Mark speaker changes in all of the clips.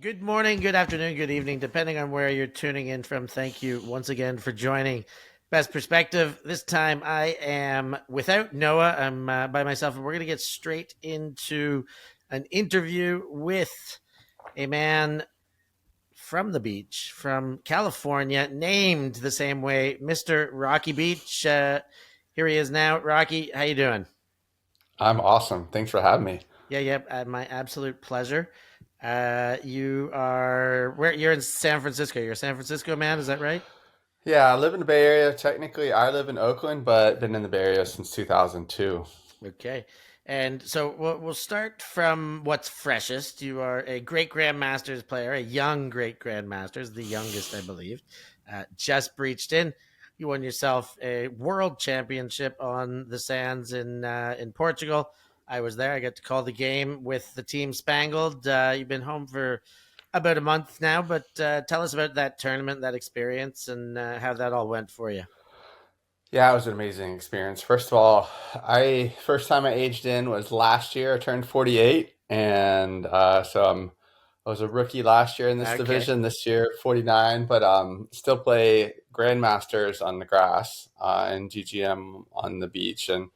Speaker 1: Good morning, good afternoon, good evening, depending on where you're tuning in from. Thank you once again for joining Best Perspective. This time I am without Noah. I'm by myself, and we're going to get straight into an interview with a man from the beach, from California, named the same way, Mr. Rocky Beach. Here he is now. Rocky, how you doing?
Speaker 2: I'm awesome. Thanks for having me.
Speaker 1: Yeah, my absolute pleasure. You are where you're in San Francisco. You're a San Francisco man, is that right?
Speaker 2: Yeah, I live in the Bay Area. Technically, I live in Oakland, but been in the Bay Area since 2002.
Speaker 1: Okay. And so we'll start from what's freshest. You are a great grandmasters player, a young great grandmasters, the youngest, I believe. Just breached in. You won yourself a world championship on the sands in Portugal. I was there. I got to call the game with the team Spangled. You've been home for about a month now, but tell us about that tournament, that experience, and how that all went for you.
Speaker 2: Yeah, it was an amazing experience. First of all, I first time I aged in was last year. I turned 48, and I was a rookie last year in this
Speaker 1: Okay.
Speaker 2: division. This year, 49, but still play grandmasters on the grass and GGM on the beach, and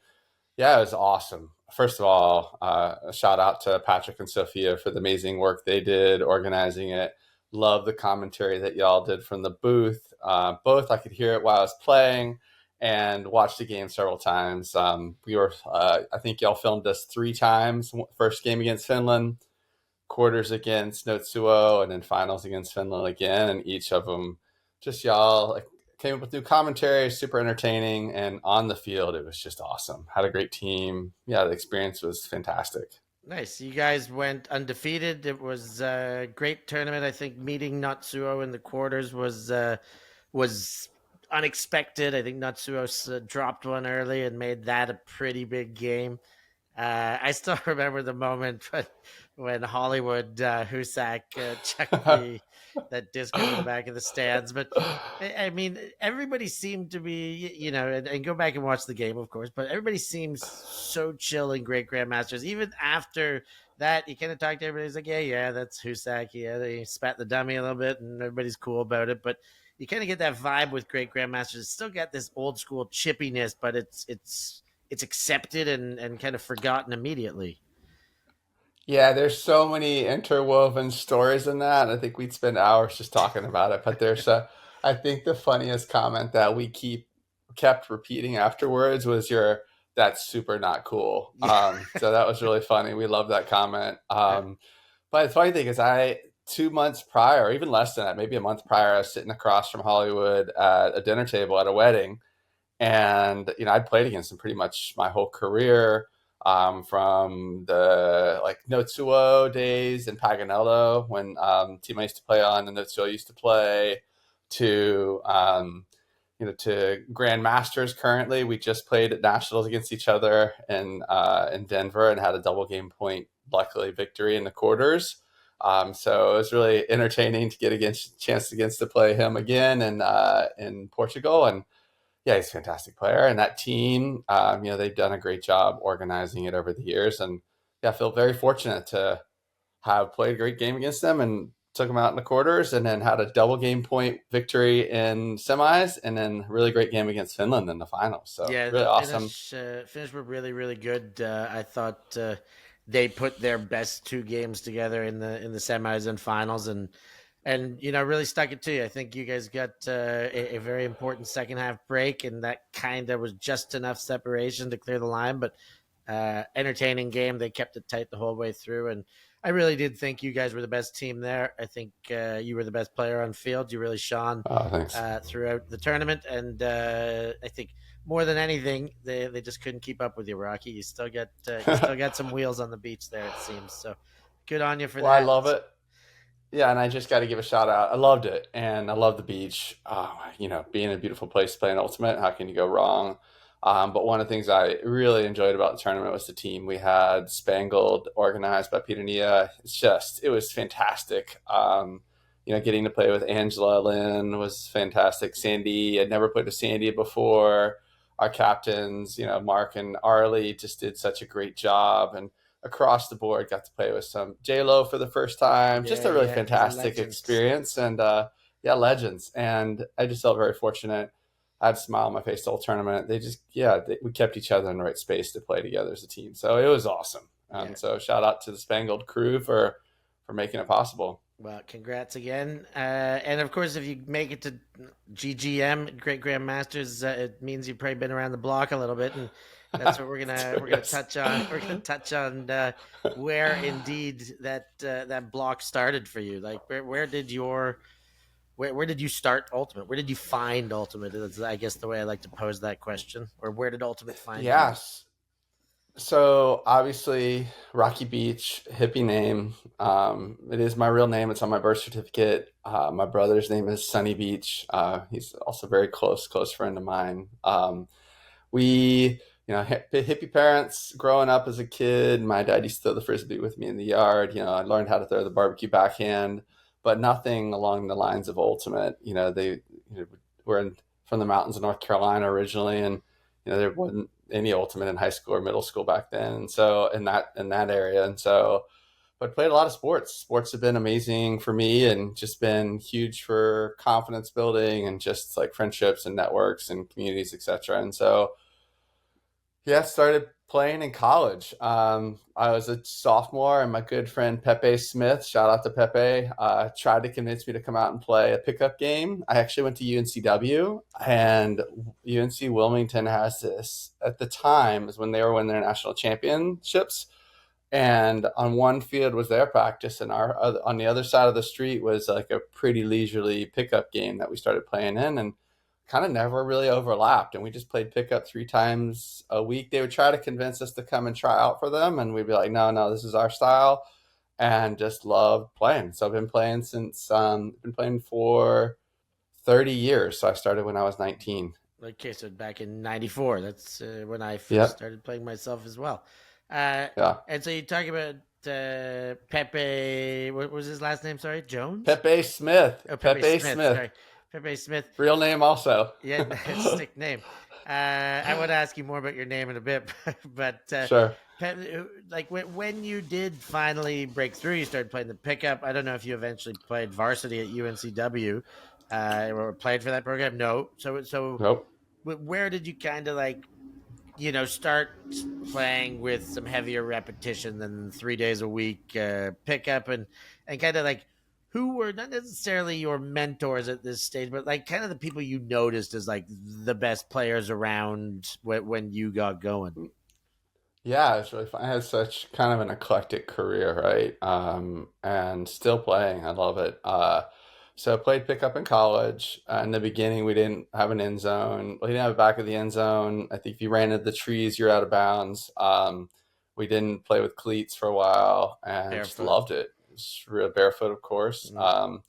Speaker 2: yeah, it was awesome. First of all, a shout out to Patrick and Sophia for the amazing work they did organizing it. Love the commentary that y'all did from the booth. Both I could hear it while I was playing and watched the game several times. I think y'all filmed us three times. First game against Finland, quarters against Notsuo, and then finals against Finland again. And each of them, just y'all like came up with new commentary, super entertaining, and on the field it was just awesome. Had a great team. Yeah, the experience was fantastic.
Speaker 1: Nice. You guys went undefeated. It was a great tournament. I think meeting Natsuo in the quarters was unexpected. I think Natsuo dropped one early and made that a pretty big game. I still remember the moment when Hollywood Husak chucked that disc into the back of the stands. But I mean, everybody seemed to be, and go back and watch the game, of course. But everybody seems so chill in Great Grandmasters. Even after that, you kind of talk to everybody. He's like, yeah, that's Husak. Yeah, he spat the dummy a little bit, and everybody's cool about it. But you kind of get that vibe with Great Grandmasters. It's still got this old school chippiness, but it's accepted and kind of forgotten immediately.
Speaker 2: Yeah, there's so many interwoven stories in that. I think we'd spend hours just talking about it. But I think the funniest comment that we kept repeating afterwards was your "that's super not cool."
Speaker 1: Yeah.
Speaker 2: So that was really funny. We love that comment. But the funny thing is, 2 months prior, or even less than that, maybe a month prior, I was sitting across from Hollywood at a dinner table at a wedding, and I'd played against him pretty much my whole career, from the like Notsuo days in Paganello when team I used to play on and Notsuo used to play to to Grandmasters. Currently, we just played at nationals against each other in Denver and had a double game point, luckily victory in the quarters. So it was really entertaining to get against chance against to play him again in Portugal. And yeah, he's a fantastic player, and that team, they've done a great job organizing it over the years, and yeah, I feel very fortunate to have played a great game against them and took them out in the quarters, and then had a double game point victory in semis, and then really great game against Finland in the finals. So
Speaker 1: Yeah,
Speaker 2: really
Speaker 1: the
Speaker 2: awesome.
Speaker 1: finish were really good. I thought they put their best two games together in the semis and finals, and really stuck it to you. I think you guys got a very important second half break, and that kind of was just enough separation to clear the line. But entertaining game. They kept it tight the whole way through, and I really did think you guys were the best team there. I think you were the best player on field. You really shone
Speaker 2: Oh, thanks.
Speaker 1: throughout the tournament, and I think more than anything, they just couldn't keep up with you, Rocky. You still got some wheels on the beach there, it seems. So good on you for
Speaker 2: Well, I
Speaker 1: that.
Speaker 2: love it. Yeah, and I just got to give a shout out. I loved it, and I love the beach. Being a beautiful place to play an ultimate, how can you go wrong? But one of the things I really enjoyed about the tournament was the team we had, Spangled, organized by Peter Nia. It was fantastic. Getting to play with Angela Lynn was fantastic. Sandy, I'd never played with Sandy before. Our captains, Mark and Arlie, just did such a great job, and across the board. Got to play with some J-Lo for the first time. Just
Speaker 1: Yeah,
Speaker 2: a really
Speaker 1: yeah, the
Speaker 2: fantastic
Speaker 1: legends.
Speaker 2: experience. And yeah, legends. And I just felt very fortunate. I had a smile on my face the whole tournament. We kept each other in the right space to play together as a team. So it was awesome.
Speaker 1: Yeah.
Speaker 2: And so shout out to the Spangled crew for making it possible.
Speaker 1: Well, congrats again. And of course, if you make it to GGM, Great Grandmasters, it means you've probably been around the block a little bit, and that's what we're gonna
Speaker 2: Yes.
Speaker 1: touch on. We're gonna touch on where indeed that block started for you. Like, where did where did you start Ultimate? Where did you find Ultimate? Is, I guess, the way I like to pose that question. Or where did Ultimate find you?
Speaker 2: Yes. So obviously, Rocky Beach, hippie name. It is my real name. It's on my birth certificate. My brother's name is Sunny Beach. He's also a very close friend of mine. We, hippie parents growing up as a kid. My dad used to throw the Frisbee with me in the yard. I learned how to throw the barbecue backhand, but nothing along the lines of Ultimate. They were from the mountains of North Carolina originally, and there wasn't any Ultimate in high school or middle school back then. And so in that area, and so but played a lot of sports. Sports have been amazing for me and just been huge for confidence building and just like friendships and networks and communities, etc. And so yeah, started playing in college. I was a sophomore, and my good friend Pepe Smith, shout out to Pepe, tried to convince me to come out and play a pickup game. I actually went to UNCW, and UNC Wilmington has this, at the time, is when they were winning their national championships. And on one field was their practice, and on the other side of the street was like a pretty leisurely pickup game that we started playing in. And kind of never really overlapped, and we just played pickup 3 times a week. They would try to convince us to come and try out for them, and we'd be like, no, this is our style, and just loved playing. So I've been playing since been playing for 30 years. So I started when I was 19.
Speaker 1: Okay, so back in '94, that's when I first
Speaker 2: Yep.
Speaker 1: started playing myself as well. Uh,
Speaker 2: Yeah.
Speaker 1: and so you talk about Pepe. What was his last name? Sorry, Jones.
Speaker 2: Pepe Smith.
Speaker 1: Oh, Pepe
Speaker 2: Pepe
Speaker 1: Smith.
Speaker 2: Smith.
Speaker 1: Sorry, Pepe Smith.
Speaker 2: Real name also.
Speaker 1: Yeah, sick name. I want to ask you more about your name in a bit, but
Speaker 2: Sure.
Speaker 1: like when you did finally break through, you started playing the pickup. I don't know if you eventually played varsity at UNCW or played for that program. No. So
Speaker 2: Nope.
Speaker 1: where did you kind of like, start playing with some heavier repetition than 3 days a week pickup and kind of like who were not necessarily your mentors at this stage, but like kind of the people you noticed as like the best players around when you got going?
Speaker 2: Yeah, it's really fun. I had such kind of an eclectic career, right? And still playing. I love it. So I played pickup in college. In the beginning, we didn't have an end zone. We didn't have a back of the end zone. I think if you ran into the trees, you're out of bounds. We didn't play with cleats for a while, and just
Speaker 1: Barefoot.
Speaker 2: loved it. Just real barefoot, of course,
Speaker 1: Mhm.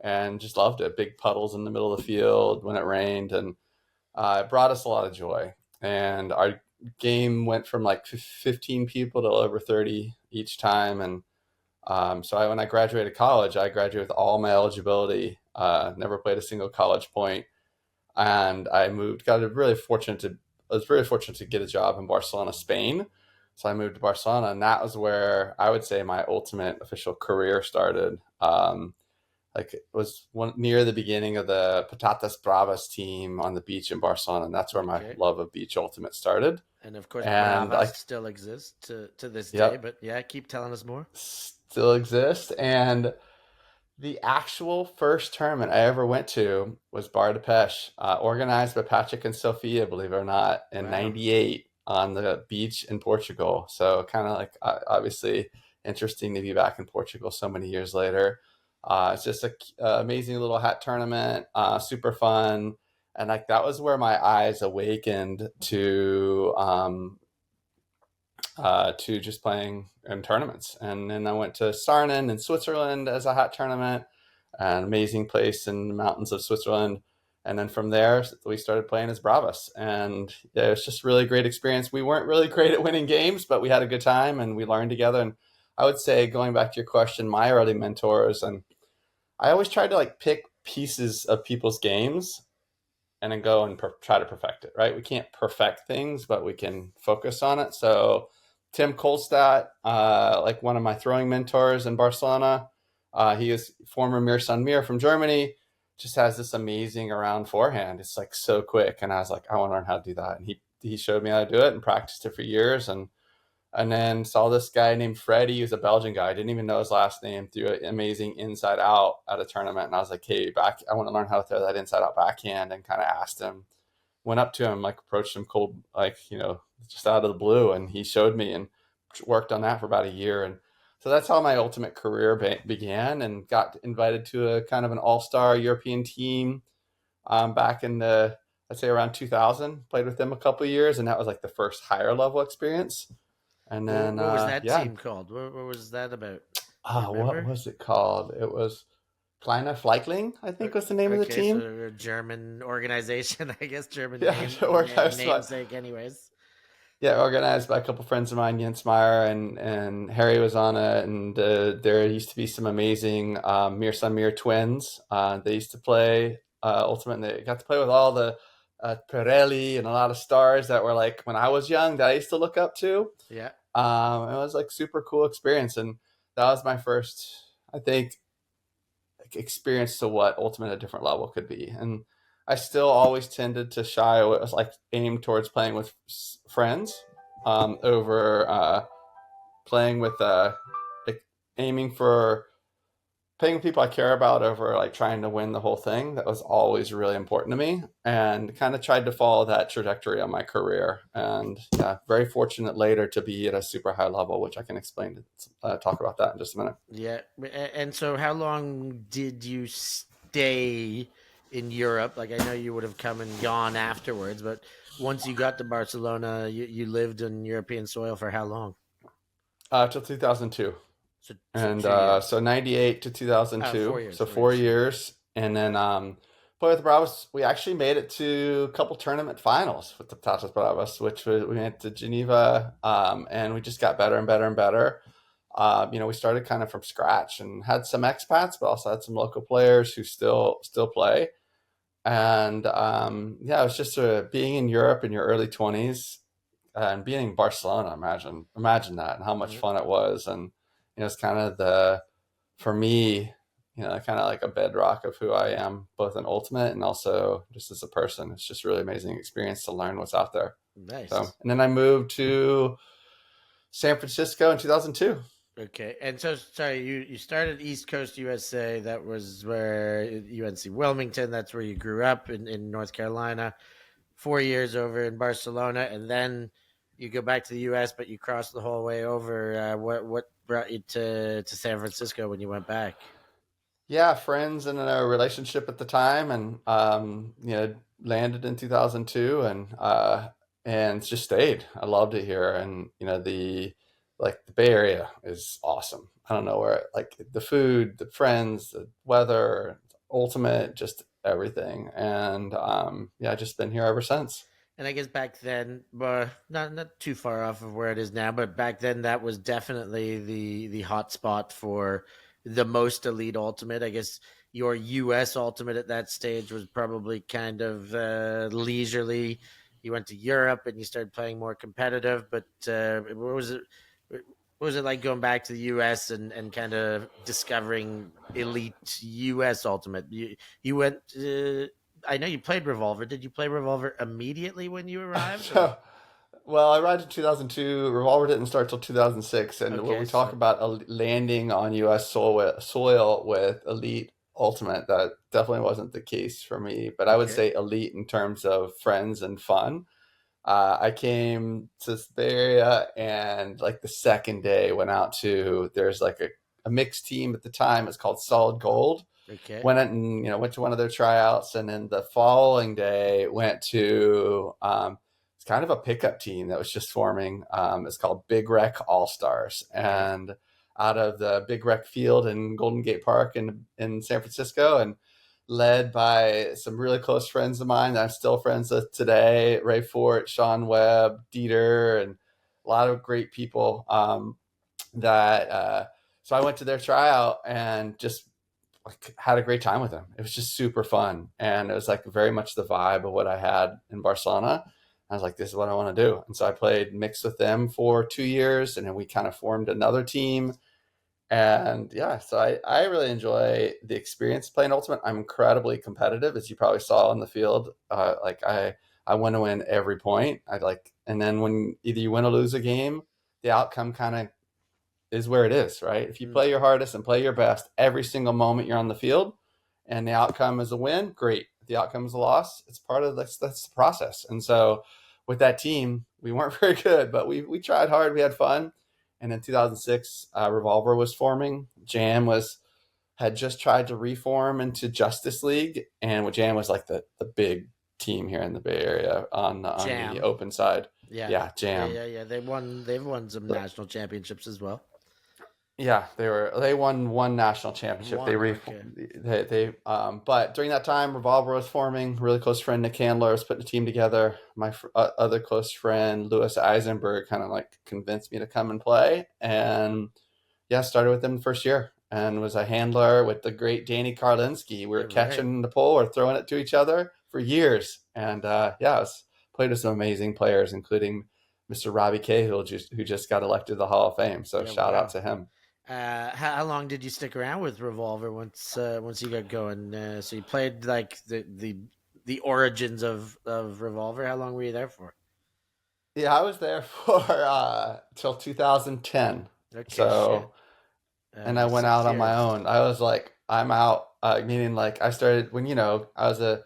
Speaker 2: and just loved it. Big puddles in the middle of the field when it rained, and it brought us a lot of joy. And our game went from like 15 people to over 30 each time. And when I graduated college, I graduated with all my eligibility, never played a single college point. And I was really fortunate to get a job in Barcelona, Spain. So I moved to Barcelona, and that was where I would say my ultimate official career started. Like it was near the beginning of the Patatas Bravas team on the beach in Barcelona, and that's where my
Speaker 1: Okay.
Speaker 2: love of beach ultimate started.
Speaker 1: And of course,
Speaker 2: And
Speaker 1: Bravas
Speaker 2: like,
Speaker 1: still exists to this day.
Speaker 2: yep,
Speaker 1: But yeah, keep telling us more.
Speaker 2: still exists. And the actual first tournament I ever went to was Bar de Pêche, organized by Patrick and Sophia, believe it or not, in
Speaker 1: Wow.
Speaker 2: '98 on the beach in Portugal. So kind of like obviously interesting to be back in Portugal so many years later. It's just a amazing little hat tournament, super fun, and like that was where my eyes awakened to just playing in tournaments. And then I went to Sarnen in Switzerland as a hat tournament, an amazing place in the mountains of Switzerland. And then from there, we started playing as Bravas. And yeah, it was just a really great experience. We weren't really great at winning games, but we had a good time and we learned together. And I would say, going back to your question, my early mentors, and I always tried to like pick pieces of people's games and then go and try to perfect it, right? We can't perfect things, but we can focus on it. So Tim Kolstad, like one of my throwing mentors in Barcelona. He is former Mir Sun Mir from Germany. Just has this amazing around forehand. It's like so quick, and I was like, I want to learn how to do that. And he showed me how to do it and practiced it for years. And then saw this guy named Freddie, who's a Belgian guy. I didn't even know his last name. Threw an amazing inside out at a tournament, and I was like, hey, I want to learn how to throw that inside out backhand, and kind of asked him, went up to him, like approached him cold, like, just out of the blue. And he showed me and worked on that for about a year. And so that's how my ultimate career began, and got invited to a kind of an all-star European team back in I'd say around 2000, played with them a couple of years. And that was like the first higher level experience. And then,
Speaker 1: What was that
Speaker 2: yeah,
Speaker 1: team called? What was that about? Do you
Speaker 2: what
Speaker 1: remember?
Speaker 2: was it called? It was Kleine Fleikling, I think was the name of the
Speaker 1: Okay, so
Speaker 2: team.
Speaker 1: they're a German organization, I guess. German
Speaker 2: Yeah, organized by,
Speaker 1: namesake, anyways.
Speaker 2: yeah, organized by a couple friends of mine, Jens Meyer and Harry was on it. And there used to be some amazing Mir Sun Mir twins. They used to play Ultimate, and they got to play with all the Pirelli and a lot of stars that were like, when I was young, that I used to look up to.
Speaker 1: Yeah.
Speaker 2: It was like super cool experience, and that was my first, I think, like, experience to what ultimate at a different level could be. And I still always tended to shy away, like aim towards playing with friends over playing with like, aiming for playing with people I care about over like trying to win the whole thing. That was always really important to me, and kind of tried to follow that trajectory on my career. And yeah, very fortunate later to be at a super high level, which I can explain talk about that in just a minute.
Speaker 1: Yeah. And so how long did you stay in Europe? Like, I know you would have come and gone afterwards, but once you got to Barcelona, you lived on European soil for how long?
Speaker 2: Till 2002.
Speaker 1: So
Speaker 2: And
Speaker 1: 2 years.
Speaker 2: so 98 to
Speaker 1: Oh,
Speaker 2: 2002,
Speaker 1: 4 years,
Speaker 2: so
Speaker 1: 4 years.
Speaker 2: 4 years. And then play with the Bravos, we actually made it to a couple tournament finals with the Tatas Bravos, which was, we went to Geneva, and we just got better and better and better. We started kind of from scratch and had some expats, but also had some local players who still play. And yeah, it was just being in Europe in your early 20s and being in Barcelona. Imagine that, and how much
Speaker 1: Mhm.
Speaker 2: fun it was. And it's kind of for me, kind of like a bedrock of who I am, both in ultimate and also just as a person. It's just really amazing experience to learn what's out there. So,
Speaker 1: Nice.
Speaker 2: and then I moved to San Francisco in 2002.
Speaker 1: Okay, and so sorry, you started East Coast USA. That was where UNC Wilmington. That's where you grew up in North Carolina. 4 years over in Barcelona, and then you go back to the U.S. But you crossed the whole way over. What brought you to San Francisco when you went back?
Speaker 2: Yeah, friends and a relationship at the time, and landed in 2002, and just stayed. I loved it here, and the Bay Area is awesome. I don't know where, like, the food, the friends, the weather, ultimate, just everything. And yeah, just been here ever since.
Speaker 1: And I guess back then, not too far off of where it is now, but back then that was definitely the hot spot for the most elite ultimate. I guess your US ultimate at that stage was probably kind of leisurely. You went to Europe and you started playing more competitive, but what was it? What was it like going back to the US and kind of discovering elite US ultimate? You went. I know you played Revolver. Did you play Revolver immediately when you arrived, or
Speaker 2: So, well, I arrived in 2002. Revolver didn't start till 2006. And when
Speaker 1: okay?
Speaker 2: we talk
Speaker 1: So
Speaker 2: about landing on U.S. soil with elite ultimate, that definitely wasn't the case for me. But I would
Speaker 1: okay,
Speaker 2: say elite in terms of friends and fun. I came to the Bay Area, and like the second day went out to, there's like a mixed team at the time. It's called Solid Gold.
Speaker 1: okay,
Speaker 2: Went to one of their tryouts, and then the following day went to it's kind of a pickup team that was just forming. It's called Big Rec All Stars,
Speaker 1: okay.
Speaker 2: and out of the Big Rec Field in Golden Gate Park in San Francisco, and led by some really close friends of mine that I'm still friends with today: Ray Fort, Sean Webb, Dieter, and a lot of great people. That So I went to their tryout and just like had a great time with them. It was just super fun, and it was like very much the vibe of what I had in Barcelona. I was like, this is what I want to do. And so I played mixed with them for 2 years, and then we kind of formed another team. And yeah, so I really enjoy the experience playing Ultimate. I'm incredibly competitive, as you probably saw in the field. I want to win every point. And then when either you win or lose a game, the outcome kind of is where it is, right? If you
Speaker 1: Mm.
Speaker 2: play your hardest and play your best every single moment you're on the field, and the outcome is a win, great. If the outcome is a loss, it's part of that's the process. And so, with that team, we weren't very good, but we tried hard. We had fun. And in 2006, Revolver was forming. Jam had just tried to reform into Justice League, and Jam was like the big team here in the Bay Area on the
Speaker 1: Jam.
Speaker 2: open side.
Speaker 1: Yeah.
Speaker 2: Yeah,
Speaker 1: Yeah,
Speaker 2: Jam.
Speaker 1: yeah, yeah. They've won some national championships as well.
Speaker 2: Yeah, they won one national championship.
Speaker 1: One, okay.
Speaker 2: But during that time, Revolver was forming. Really close friend Nick Handler was putting a team together. My other close friend Louis Eisenberg kind of like convinced me to come and play, and yeah, started with them the first year and was a handler with the great Danny Karlinski. We were
Speaker 1: Right.
Speaker 2: catching the pole or throwing it to each other for years, and played with some amazing players, including Mr. Robbie Cahill, who just got elected to the Hall of Fame. So
Speaker 1: Yeah,
Speaker 2: shout out
Speaker 1: wow.
Speaker 2: to him.
Speaker 1: How long did you stick around with Revolver once you got going? So you played like the origins of Revolver. How long were you there for?
Speaker 2: Yeah, I was there for till 2010.
Speaker 1: Okay, shit.
Speaker 2: So, and I went out
Speaker 1: 6
Speaker 2: on my
Speaker 1: years.
Speaker 2: own. I was like, I'm out. Meaning, like, I started when I was a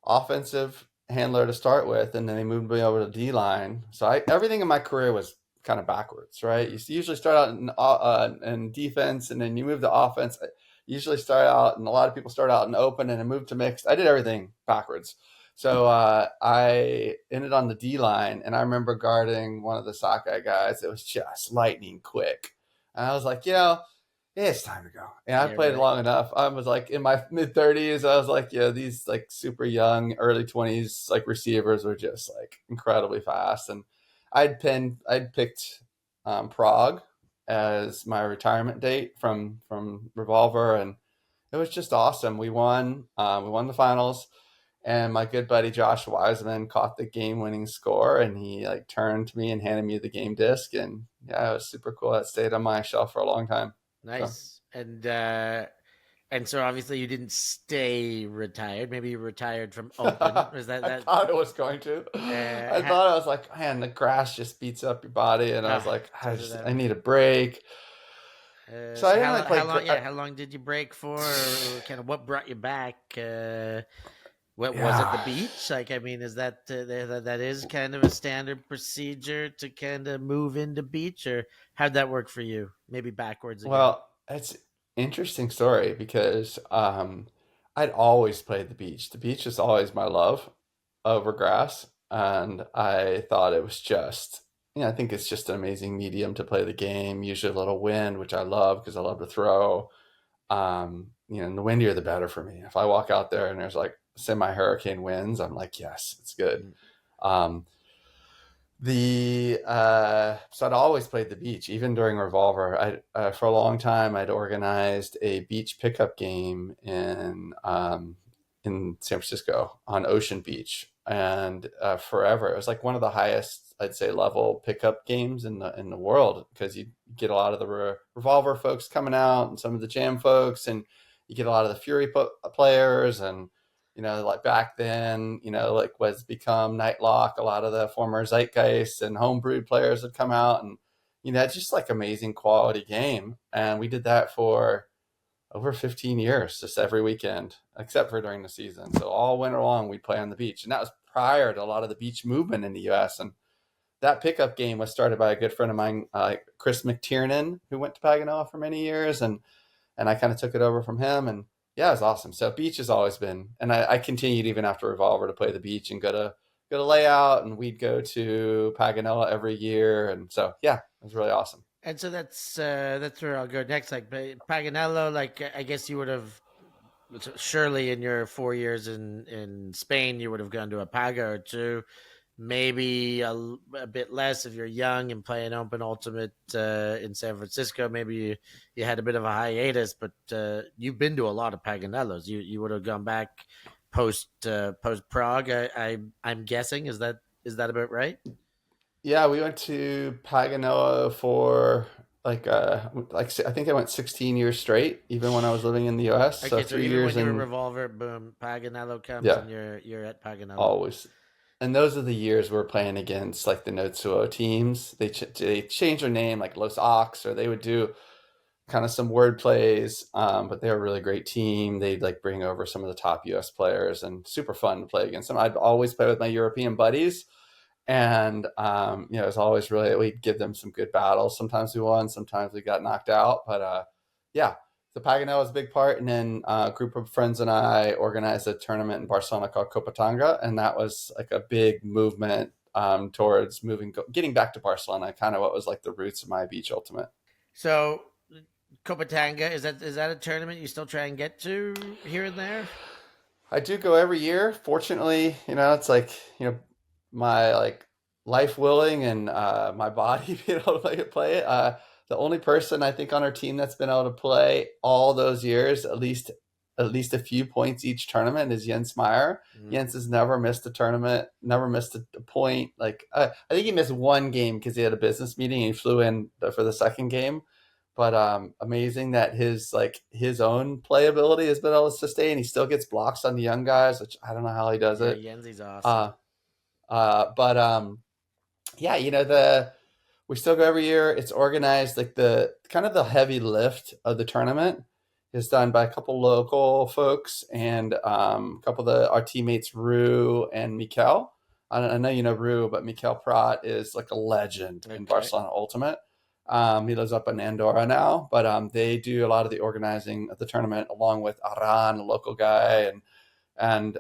Speaker 2: offensive handler to start with, and then they moved me over to D line. So everything in my career was kind of backwards, right? You usually start out in defense, and then you move to offense. You usually start out, and a lot of people start out in open and then move to mixed. I did everything backwards. So I ended on the D line, and I remember guarding one of the sockeye guys. It was just lightning quick, and I was like, yeah, it's time to go. And I
Speaker 1: Yeah,
Speaker 2: played
Speaker 1: right.
Speaker 2: long enough. I was like in my mid 30s. I was like, yeah, these like super young, early 20s like receivers were just like incredibly fast. And I'd picked Prague as my retirement date from Revolver, and it was just awesome. We won. We won the finals, and my good buddy Josh Wiseman caught the game-winning score, and he like turned to me and handed me the game disc, and yeah, it was super cool. That stayed on my shelf for a long time. So.
Speaker 1: Nice. And so obviously you didn't stay retired. Maybe you retired from open. Was that
Speaker 2: I
Speaker 1: that?
Speaker 2: thought it was going to. I
Speaker 1: Ha,
Speaker 2: thought I was like, man, the grass just beats up your body, and I was like,
Speaker 1: does it
Speaker 2: I
Speaker 1: ever?
Speaker 2: need a break. So I
Speaker 1: So
Speaker 2: didn't like
Speaker 1: how
Speaker 2: play.
Speaker 1: long? Yeah, how long did you break for? Or kind of what brought you back? What was it? The
Speaker 2: Yeah.
Speaker 1: beach? Like, I mean, is that is kind of a standard procedure to kind of move into beach, or how'd that work for you? Maybe backwards again.
Speaker 2: Well, it's interesting story because I'd always played the beach. The beach is always my love over grass, and I thought it was just. I think it's just an amazing medium to play the game. Usually a little wind, which I love because I love to throw. And the windier the better for me. If I walk out there and there's like semi hurricane winds, I'm like, yes, it's good.
Speaker 1: Mm.
Speaker 2: Um, the so I'd always played the beach, even during Revolver. I for a long time I'd organized a beach pickup game in San Francisco on Ocean Beach, and forever it was like one of the highest I'd say level pickup games in the world because you get a lot of the Revolver folks coming out and some of the Jam folks, and you get a lot of the Fury players and like back then, like was become Nightlock, a lot of the former Zeitgeist and homebrewed players would come out and, it's just like amazing quality game. And we did that for over 15 years, just every weekend, except for during the season. So all winter long, we'd play on the beach. And that was prior to a lot of the beach movement in the US. And that pickup game was started by a good friend of mine, Chris McTiernan, who went to Paganoa for many years. And I kind of took it over from him. And yeah, it was awesome. So beach has always been, and I continued even after Revolver to play the beach and go to layout, and we'd go to Paganoa every year. And so, yeah, it was really awesome.
Speaker 1: And so that's where I'll go next. Like Paganello, like I guess you would have surely in your 4 years in Spain, you would have gone to a Paga or two. Maybe a bit less if you're young and playing open ultimate in San Francisco. Maybe you had a bit of a hiatus, but you've been to a lot of Paganellos. You would have gone back post Prague. I'm guessing, is that Is that about right?
Speaker 2: Yeah, we went to Paganella for I think I went 16 years straight, even when I was living in the U.S. So
Speaker 1: Okay, so
Speaker 2: three
Speaker 1: even
Speaker 2: years
Speaker 1: when you were
Speaker 2: in,
Speaker 1: Revolver, boom, Paganello comes
Speaker 2: yeah,
Speaker 1: and you're at Paganello.
Speaker 2: always. And those are the years we're playing against like the Notsuo teams. They change their name like Los Ox, or they would do kind of some word plays. But they're a really great team. They'd like bring over some of the top U.S. players and super fun to play against them. I'd always play with my European buddies, and it was always really, we'd give them some good battles. Sometimes we won, sometimes we got knocked out, but yeah, the Paganel was a big part. And then a group of friends and I organized a tournament in Barcelona called Copatanga, and that was like a big movement towards getting back to Barcelona, kind of what was like the roots of my beach ultimate.
Speaker 1: So Copatanga, is that a tournament you still try and get to here and there?
Speaker 2: I do go every year. Fortunately, it's like, my like life willing and my body being able to play it. The only person I think on our team that's been able to play all those years, at least a few points each tournament, is Jens Meyer.
Speaker 1: Mm.
Speaker 2: Jens has never missed a tournament, never missed a point. Like I think he missed one game because he had a business meeting and he flew in for the second game. But amazing that his own playability has been able to sustain. He still gets blocks on the young guys, which I don't know how he does
Speaker 1: Yeah,
Speaker 2: it.
Speaker 1: Yenzi's awesome.
Speaker 2: Uh, but yeah, the we still go every year. It's organized, like the kind of the heavy lift of the tournament is done by a couple local folks and a couple of our teammates, Rue and Mikel. I know you know Rue, but Mikel Prat is like a legend in
Speaker 1: Okay.
Speaker 2: Barcelona Ultimate. He lives up in Andorra now, but they do a lot of the organizing of the tournament along with Aran, a local guy, and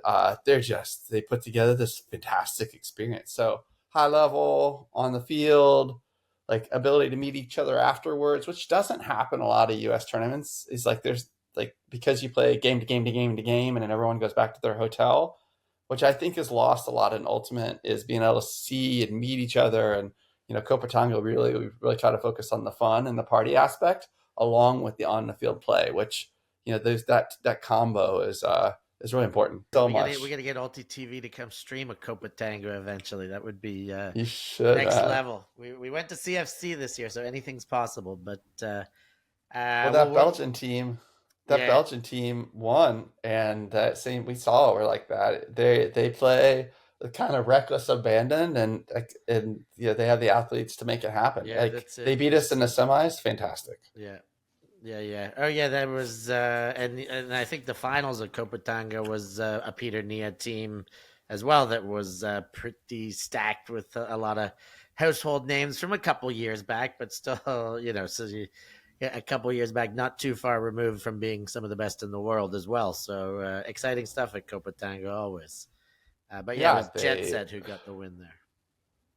Speaker 2: they put together this fantastic experience. So high level on the field, like ability to meet each other afterwards, which doesn't happen a lot of U.S. tournaments. Is like there's like, because you play game to game to game to game, and then everyone goes back to their hotel, which I think is lost a lot in Ultimate, is being able to see and meet each other. And Copatongo we really try to focus on the fun and the party aspect along with the on the field play, which there's that combo is really important. So
Speaker 1: We
Speaker 2: much.
Speaker 1: gotta get ULTI.TV to come stream a Copatanga eventually. That would be
Speaker 2: You should.
Speaker 1: next level. We went to CFC this year, so anything's possible. But
Speaker 2: Well,
Speaker 1: well,
Speaker 2: that
Speaker 1: yeah,
Speaker 2: Belgian team won, and that same we saw, we're like that. They play kind of reckless abandon, and they have the athletes to make it happen.
Speaker 1: yeah,
Speaker 2: Like
Speaker 1: that's it.
Speaker 2: they beat us in the semis. Fantastic.
Speaker 1: Yeah. Yeah, yeah. Oh, yeah. That was, and I think the finals of Copatanga was a Peter Nia team as well. That was pretty stacked with a lot of household names from a couple years back, but still, yeah, a couple years back, not too far removed from being some of the best in the world as well. So exciting stuff at Copatanga always. But yeah, it
Speaker 2: Yeah,
Speaker 1: was Jet Set who got the win there.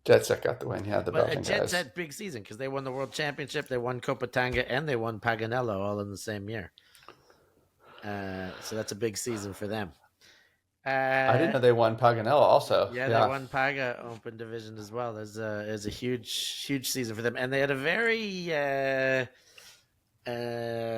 Speaker 2: Jet Set got the win. Yeah, the
Speaker 1: But
Speaker 2: Belgian
Speaker 1: Jet
Speaker 2: guys.
Speaker 1: Set big season because they won the world championship, they won Copatanga, and they won Paganello all in the same year. So that's a big season for them.
Speaker 2: I didn't
Speaker 1: Uh,
Speaker 2: know they won Paganella also.
Speaker 1: yeah, they
Speaker 2: Yeah.
Speaker 1: won Paga Open Division as well. There's a huge season for them, and they had a very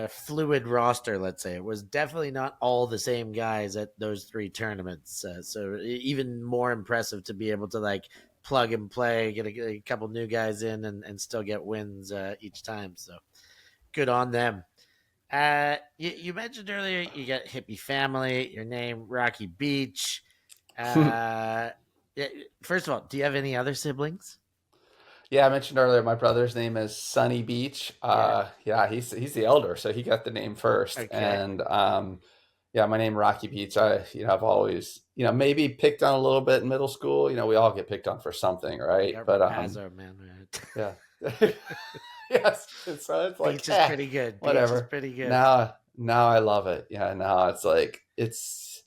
Speaker 1: fluid roster. Let's say it was definitely not all the same guys at those three tournaments. So even more impressive to be able to like plug and play, get a couple new guys in, and still get wins each time. So good on them. You mentioned earlier you got hippie family. Your name Rocky Beach. Uh, yeah, first of all, do you have any other siblings?
Speaker 2: Yeah, I mentioned earlier my brother's name is Sunny Beach.
Speaker 1: Yeah.
Speaker 2: Yeah, he's the elder, so he got the name first.
Speaker 1: Okay.
Speaker 2: And yeah, my name Rocky Beach. I've always maybe picked on a little bit in middle school. We all get picked on for something,
Speaker 1: You
Speaker 2: right?
Speaker 1: got
Speaker 2: But
Speaker 1: Rapazzo, man.
Speaker 2: yeah, yes. It's like
Speaker 1: Beach is pretty good. Beach is
Speaker 2: whatever.
Speaker 1: pretty good.
Speaker 2: Now I love it. Yeah, now it's like it's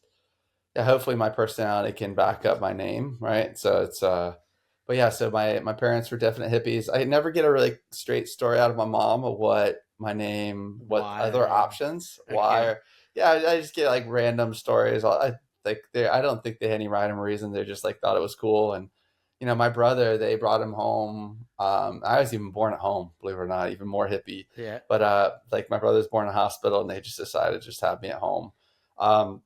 Speaker 2: yeah, hopefully my personality can back up my name, right? So it's but yeah, so my parents were definite hippies. I never get a really straight story out of my mom of what other
Speaker 1: Why?
Speaker 2: options, why,
Speaker 1: Okay.
Speaker 2: or yeah, I just get like random stories. I don't think they had any rhyme or reason. They just like thought it was cool. And my brother, they brought him home. I was even born at home, believe it or not, even more hippie.
Speaker 1: Yeah.
Speaker 2: But like my brother's born in a hospital, and they just decided to just have me at home. Um,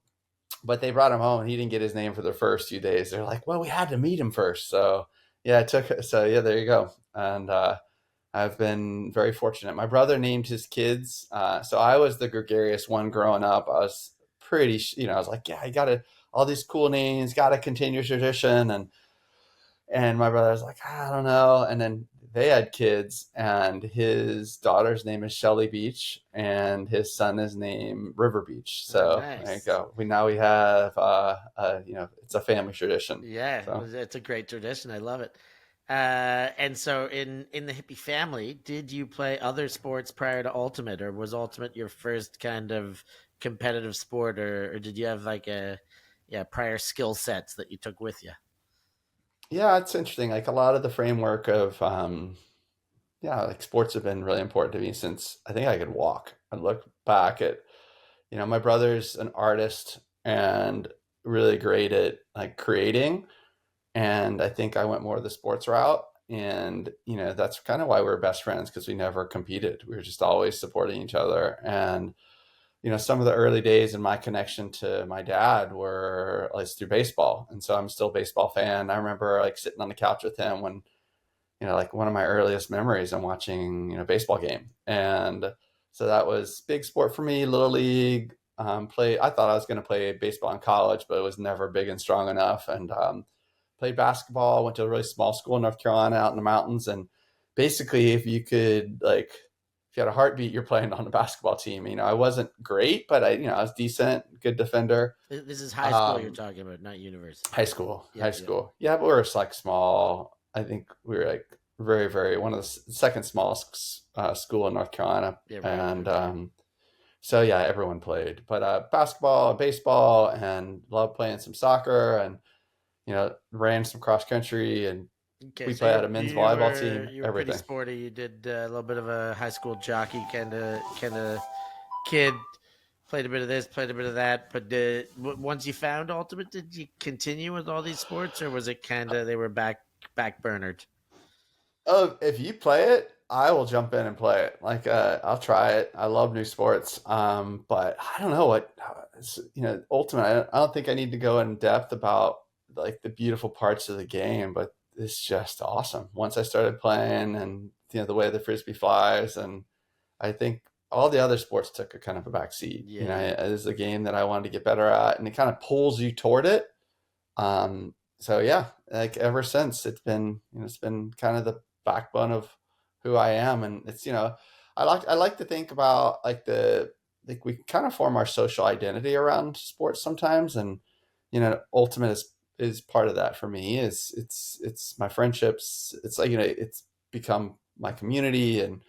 Speaker 2: but they brought him home and he didn't get his name for the first few days. They're like, well, we had to meet him first. So yeah, there you go. And I've been very fortunate. My brother named his kids. So I was the gregarious one growing up. I was pretty, I was like, yeah, you got to, all these cool names, got to continue tradition. And my brother was like, I don't know. And then they had kids, and his daughter's name is Shelly Beach, and his son is named River Beach.
Speaker 1: Oh,
Speaker 2: So there you
Speaker 1: nice.
Speaker 2: go. We have, it's a family tradition.
Speaker 1: Yeah,
Speaker 2: So
Speaker 1: it's a great tradition. I love it. And so in the hippie family, did you play other sports prior to Ultimate, or was Ultimate your first kind of competitive sport, or did you have like a prior skill sets that you took with you?
Speaker 2: yeah, it's interesting. Like a lot of the framework of, like sports have been really important to me since I think I could walk. I look back at, my brother's an artist and really great at like creating. And I think I went more the sports route. And, that's kind of why we we're best friends, because we never competed. We were just always supporting each other. And, some of the early days in my connection to my dad were like through baseball. And so I'm still a baseball fan. I remember like sitting on the couch with him when, like one of my earliest memories, I'm watching, baseball game. And so that was big sport for me, little league. I thought I was going to play baseball in college, but it was never big and strong enough. And played basketball, went to a really small school in North Carolina out in the mountains. And basically, if you had a heartbeat, you're playing on the basketball team. I wasn't great, but I was decent, good defender.
Speaker 1: This is high school you're
Speaker 2: Um,
Speaker 1: talking about, not university.
Speaker 2: High school,
Speaker 1: Yeah,
Speaker 2: high
Speaker 1: yeah,
Speaker 2: school. Yeah, but we were like small. I think we were like very, very one of the second smallest school in North Carolina.
Speaker 1: yeah. Right.
Speaker 2: And
Speaker 1: Okay.
Speaker 2: so yeah, everyone played, but basketball, baseball, and loved playing some soccer, and ran some cross country, and
Speaker 1: Okay,
Speaker 2: we
Speaker 1: so
Speaker 2: play at a men's volleyball team.
Speaker 1: you were pretty
Speaker 2: Everything.
Speaker 1: sporty. You did a little bit of a high school jockey kind of kid. Played a bit of this, played a bit of that. But once you found Ultimate, did you continue with all these sports, or was it kind of they were back burnered?
Speaker 2: Oh, if you play it, I will jump in and play it. Like, I'll try it. I love new sports. But I don't know what, ultimate. I don't think I need to go in depth about like the beautiful parts of the game, but it's just awesome. Once I started playing, and the way the frisbee flies, and I think all the other sports took a kind of a back seat.
Speaker 1: Yeah,
Speaker 2: It is a game that I wanted to get better at, and it kind of pulls you toward it. So yeah, like ever since it's been kind of the backbone of who I am. And it's, I like to think about like we kind of form our social identity around sports sometimes. And, ultimate is part of that for me. It's my friendships. It's like, it's become my community. And,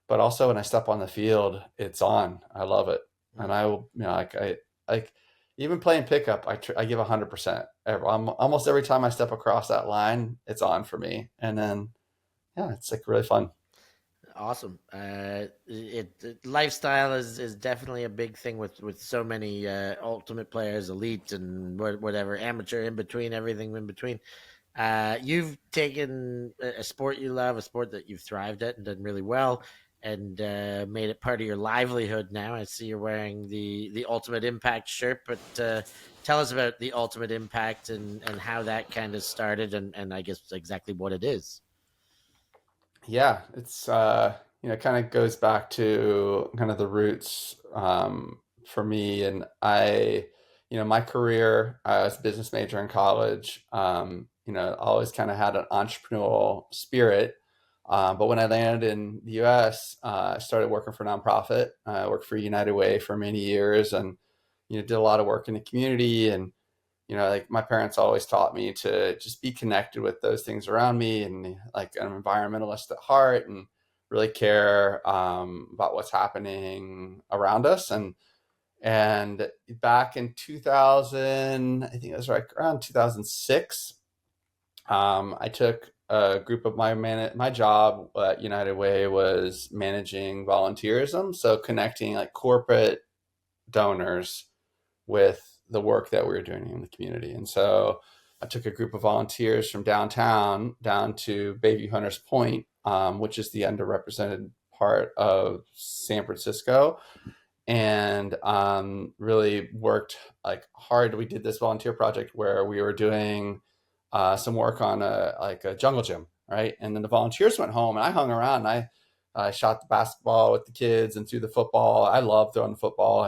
Speaker 2: but also when I step on the field, it's on. I love it. And I will, like even playing pickup, I give 100%. Almost every time I step across that line, it's on for me. And then, yeah, it's like really fun.
Speaker 1: awesome. Lifestyle is definitely a big thing with so many Ultimate players, elite and whatever, amateur, in between, everything in between. You've taken a sport you love, a sport that you've thrived at and done really well, and made it part of your livelihood now. I see you're wearing the Ultimate Impact shirt, but tell us about the Ultimate Impact and how that kind of started, and I guess exactly what it is.
Speaker 2: Yeah, it's kind of goes back to kind of the roots for me. And my career, I was a business major in college. Always kind of had an entrepreneurial spirit. But when I landed in the U.S., I started working for a nonprofit. I worked for United Way for many years, and did a lot of work in the community. And like my parents always taught me to just be connected with those things around me, and like I'm an environmentalist at heart, and really care about what's happening around us. And back in 2000, I think it was right around 2006, I took a group of my job at United Way was managing volunteerism, so connecting like corporate donors with the work that we were doing in the community. And so I took a group of volunteers from downtown down to Bayview Hunters Point, which is the underrepresented part of San Francisco. and really worked like hard. We did this volunteer project where we were doing some work on a jungle gym, right? And then the volunteers went home, and I hung around. And I shot the basketball with the kids and threw the football. I love throwing the football,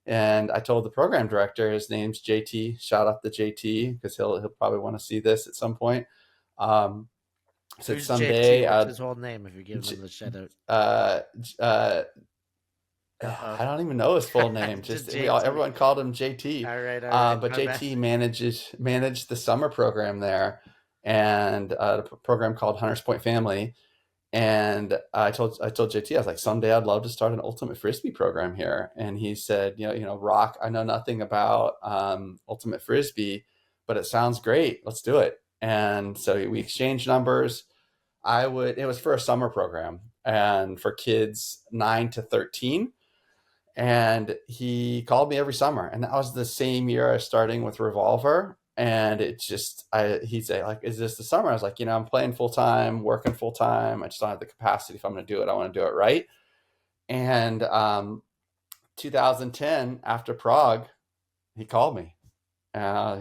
Speaker 2: and I told the program director, his name's JT. Shout out to JT because he'll probably want to see this at some point. Um, said
Speaker 1: Who's JT?
Speaker 2: someday,
Speaker 1: What's his whole name? If you're giving him the shout out.
Speaker 2: uh, uh,
Speaker 1: Uh
Speaker 2: I don't even know his full
Speaker 1: oh.
Speaker 2: name.
Speaker 1: Just
Speaker 2: Just
Speaker 1: JT.
Speaker 2: everyone called him JT.
Speaker 1: All right, all right.
Speaker 2: But
Speaker 1: My bad.
Speaker 2: JT managed the summer program there, and the program called Hunters Point Family. And I told JT, I was like, someday I'd love to start an ultimate frisbee program here. And he said, Rock, I know nothing about ultimate frisbee, but it sounds great. Let's do it. And so we exchanged numbers. It was for a summer program and for kids 9 to 13. And he called me every summer, and that was the same year I was starting with Revolver. And he'd say like, is this the summer? I was like, I'm playing full time, working full time. I just don't have the capacity. If I'm going to do it, I want to do it right. And 2010, after Prague, he called me.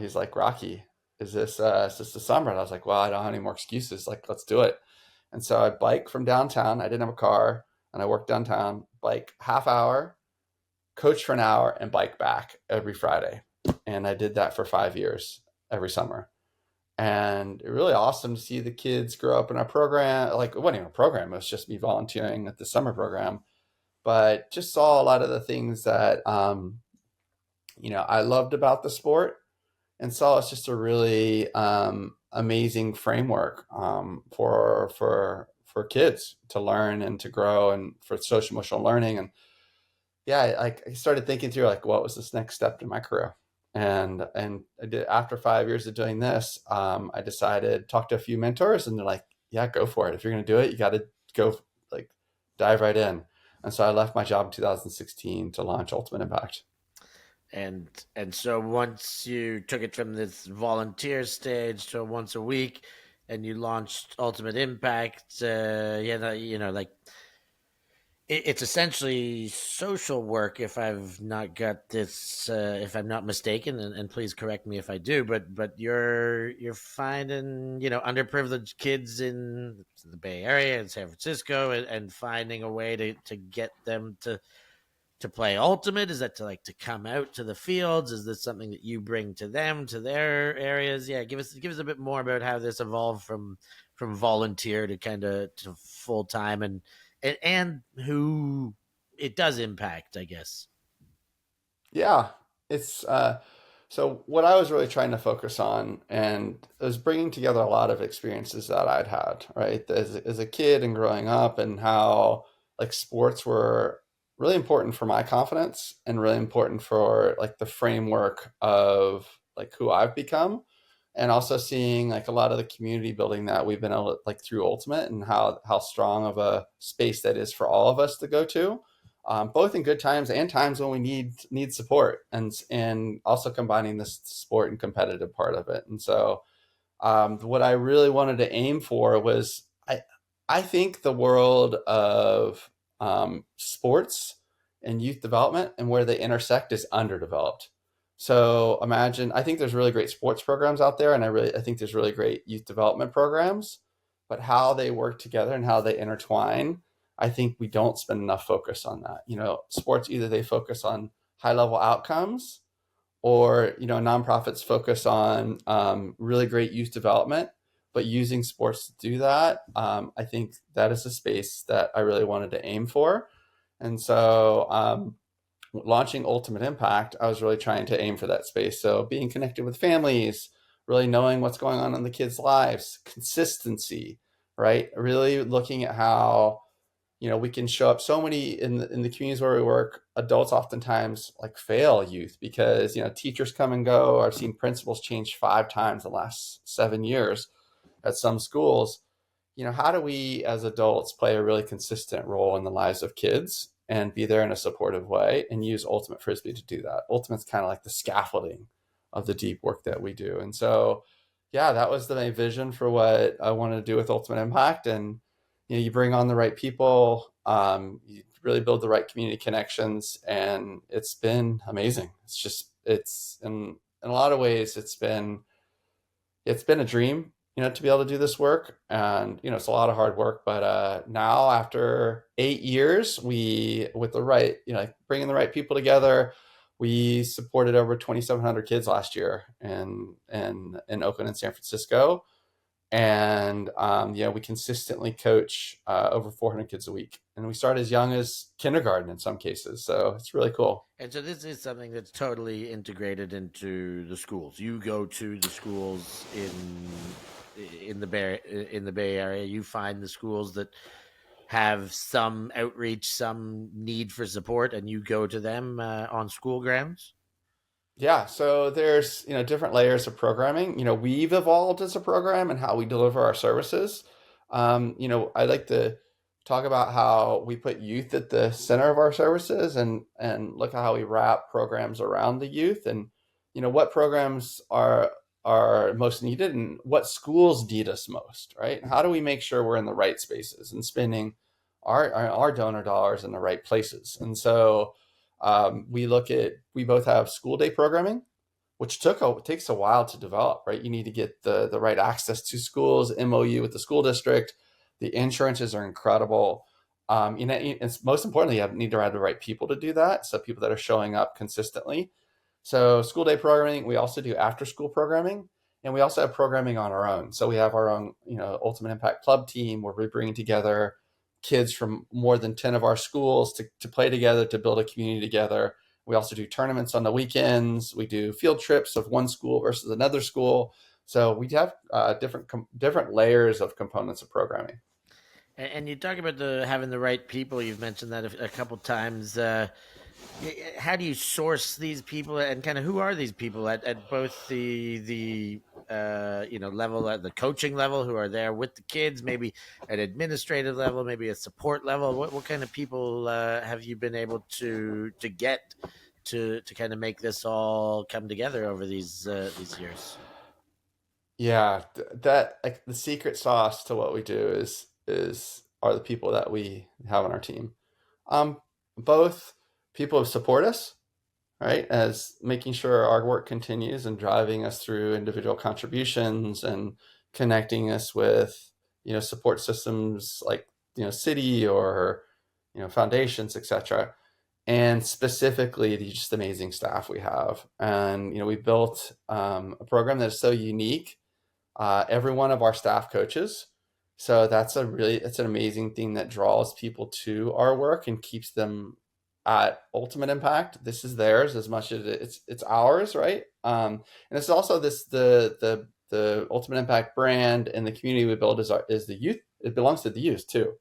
Speaker 2: He's like, Rocky, is this the summer? And I was like, well, I don't have any more excuses. Like, let's do it. And so I bike from downtown. I didn't have a car, and I worked downtown, bike half hour, coach for an hour, and bike back every Friday. And I did that for 5 years every summer. And it really awesome to see the kids grow up in our program. Like, it wasn't even a program, it was just me volunteering at the summer program. But just saw a lot of the things that I loved about the sport, and saw it's just a really amazing framework for kids to learn and to grow, and for social emotional learning. And yeah, I started thinking through like, what was this next step in my career? And I did, after 5 years of doing this, I decided, talk to a few mentors, and they're like, yeah, go for it. If you're going to do it, you got to go, like, dive right in. And so I left my job in 2016 to launch Ultimate Impact.
Speaker 1: And so once you took it from this volunteer stage to once a week, and you launched Ultimate Impact, like it's essentially social work, if I've not got this, if I'm not mistaken, and please correct me if I do. But you're finding underprivileged kids in the Bay Area and San Francisco, and finding a way to get them to play ultimate. Is that to come out to the fields? Is this something that you bring to them, to their areas? Yeah, give us a bit more about how this evolved from volunteer to kind of to full time, and who it does impact, I guess.
Speaker 2: Yeah, it's so what I was really trying to focus on, and it was bringing together a lot of experiences that I'd had, right, as a kid and growing up, and how like sports were really important for my confidence, and really important for like the framework of like who I've become. And also seeing like a lot of the community building that we've been able to, like, through Ultimate, and how strong of a space that is for all of us to go to, both in good times and times when we need support, and also combining this sport and competitive part of it. And so what I really wanted to aim for was, I think the world of sports and youth development, and where they intersect, is underdeveloped. So imagine, I think there's really great sports programs out there, and I think there's really great youth development programs, but how they work together and how they intertwine, I think we don't spend enough focus on that. Sports, either they focus on high level outcomes, or nonprofits focus on really great youth development, but using sports to do that. I think that is a space that I really wanted to aim for. And so launching Ultimate Impact, I was really trying to aim for that space. So being connected with families, really knowing what's going on in the kids' lives, consistency, right? Really looking at how we can show up so many in the communities where we work. Adults oftentimes like fail youth because teachers come and go. I've seen principals change 5 times in the last 7 years at some schools. How do we as adults play a really consistent role in the lives of kids and be there in a supportive way, and use Ultimate Frisbee to do that? Ultimate's kind of like the scaffolding of the deep work that we do. And so, yeah, that was the main vision for what I wanted to do with Ultimate Impact. And you bring on the right people, you really build the right community connections, and it's been amazing. It's in a lot of ways, it's been a dream, to be able to do this work. And, it's a lot of hard work, but now after 8 years, we, with the right, bringing the right people together, we supported over 2,700 kids last year in Oakland and San Francisco. And, we consistently coach over 400 kids a week. And we start as young as kindergarten in some cases. So it's really cool.
Speaker 1: And so this is something that's totally integrated into the schools. You go to the schools in the Bay Area. You find the schools that have some outreach, some need for support, and you go to them on school grounds.
Speaker 2: Yeah, so there's different layers of programming. We've evolved as a program and how we deliver our services. I like to talk about how we put youth at the center of our services, and look at how we wrap programs around the youth, and what programs are most needed, and what schools need us most, right? How do we make sure we're in the right spaces and spending our donor dollars in the right places? And so we both have school day programming, which takes a while to develop, right? You need to get the right access to schools, MOU with the school district. The insurances are incredible. It's most importantly, you need to have the right people to do that. So people that are showing up consistently. So school day programming, we also do after school programming, and we also have programming on our own. So we have our own, Ultimate Impact Club team, where we bring together kids from more than 10 of our schools to play together, to build a community together. We also do tournaments on the weekends. We do field trips of one school versus another school. So we have different layers of components of programming.
Speaker 1: And you talk about having the right people. You've mentioned that a couple times. How do you source these people, and kind of who are these people at both the level, at the coaching level, who are there with the kids, maybe at administrative level, maybe at support level? What kind of people have you been able to get to kind of make this all come together over these years?
Speaker 2: Yeah, that, like, the secret sauce to what we do are the people that we have on our team. Both people who support us, right, as making sure our work continues and driving us through individual contributions and connecting us with support systems like city or foundations, etc. And specifically the just amazing staff we have. And we built a program that is so unique. Every one of our staff coaches. So it's an amazing thing that draws people to our work and keeps them at Ultimate Impact. This is theirs as much as it's ours, right? And it's also the Ultimate Impact brand, and the community we build is the youth. It belongs to the youth too,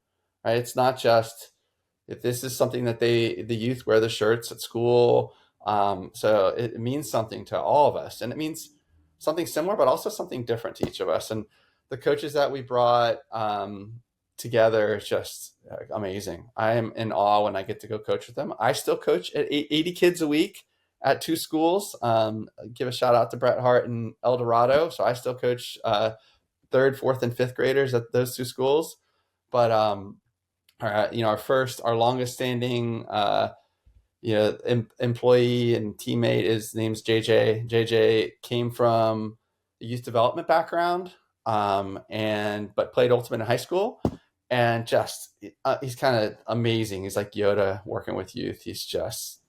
Speaker 2: right? It's not just, if this is something that the youth wear the shirts at school. So it means something to all of us, and it means something similar, but also something different to each of us. And the coaches that we brought together is just amazing. I am in awe when I get to go coach with them. I still coach at 80 kids a week at two schools. Give a shout out to Brett Hart and El Dorado. So I still coach third, fourth, and fifth graders at those two schools. But our longest standing employee and teammate, his name's JJ. JJ came from a youth development background, but played Ultimate in high school, and he's kind of amazing. He's like Yoda working with youth. He's just